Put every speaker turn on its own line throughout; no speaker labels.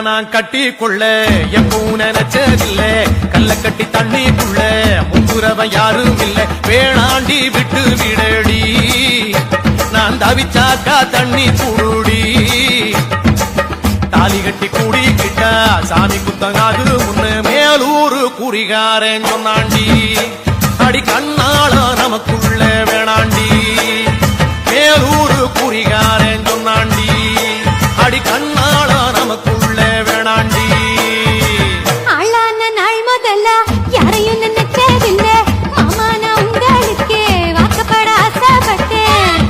நான் கட்டி கொள்ள எப்பவும் நினைச்சதில்ல கல்ல கட்டி தண்ணிக்குள்ள முங்குறவன் யாரும் இல்ல வேணாண்டி விட்டு விடடி நான் தவிச்சாக்கா தண்ணி குடுடி தாலி கட்டி கூடிக்கிட்டா சாமி குத்தங்காது முன்னு மேலூரு குறிகாரன் சொன்னாண்டி அடி கண்ணாள நமக்குள்ள வேணாண்டி மேலூரு குறிகாரன் சொன்னாண்டி அடி கண்ணாள நமக்குள்ள வேணாண்டி
ஆளான நாள் முதல்ல யாரையும் நினைச்சதில்லை மாமா நான் உங்களுக்கு வாக்கப்பட ஆசைப்பட்டேன்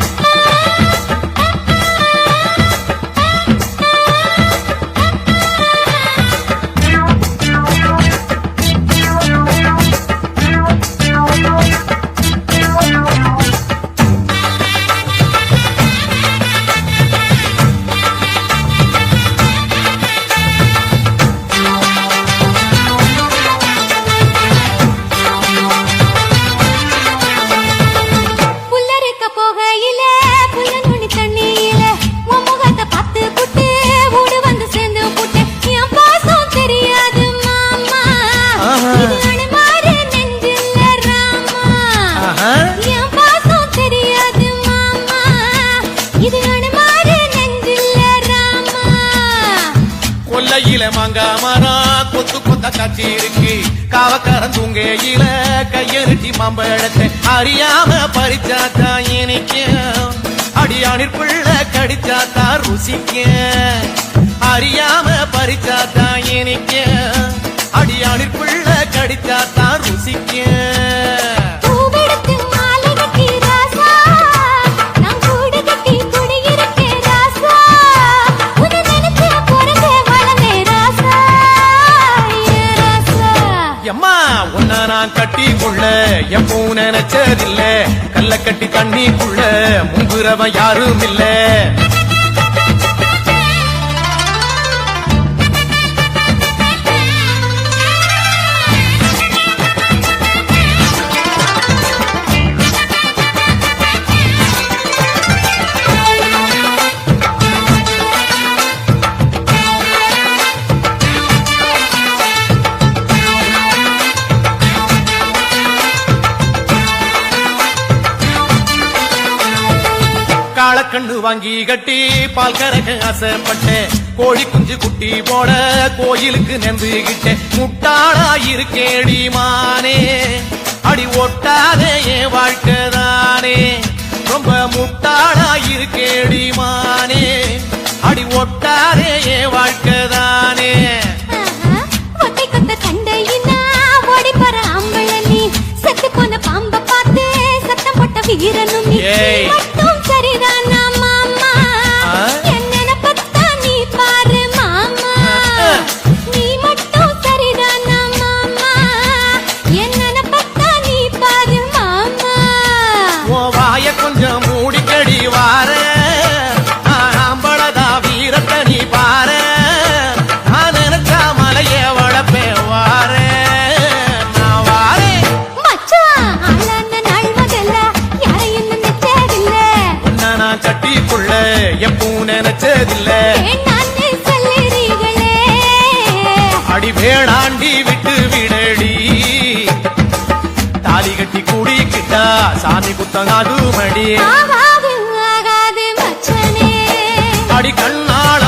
மாங்காமரா கொத்து கொத்த காட்சி இருக்கு காவக்காரன் தூங்கையில கையெழுச்சி மாம்பழத்தை அறியாம பறிச்சாத்தா இனிக்க அடியானிற் பிள்ள கடிச்சாத்தா ருசிக்க அறியாம பறிச்சாத்தா இனிக்க அடியானிற் பிள்ள கடிச்சாத்தா ருசிக்க நான் கட்டி கொள்ள எப்பவும் நினைச்சதில்ல கல்ல கட்டி தண்ணிக்குள்ள முங்குறவன் யாரும் இல்ல காளக்கண்ணு வாங்கி கட்டி பால் கறக்க ஆசைப்பட்டேன் கோழி குஞ்சு குட்டி போட கோயிலுக்கு நெந்துகிட்டேன் முட்டாளா இருக்கேடி மானே அடி ஒட்டாதே என் வாழ்க்கைதானே ரொம்ப முட்டாளா இருக்கேடி மானே அடி ஒட்டாதே என் வாழ்க்கைதானே
பாம்ப பார்த்து சத்தம் போட்ட வீரனும் மட்டும் சரிதானா மாமா என்ன பத்தா நீ பாரு மாமா நீ மட்டும் சரிதானா மாமா என்ன பத்தா நீ பாரு மாமா
ஓ வாய கொஞ்சம் மூடிக்கடி வார ஆம்பளதா வீரத்தை நீ பாரு நான் நினைச்சா மலைய வளப்பே வார கட்டிக்குள்ள எப்பவும் நினைச்சதில்ல அடி வேணாண்டி விட்டு விடடி தாலி கட்டி கூடிக்கிட்டா சாமி குத்தங்காது மடி
ஆகாது மச்சனே
அடி கண்ணாள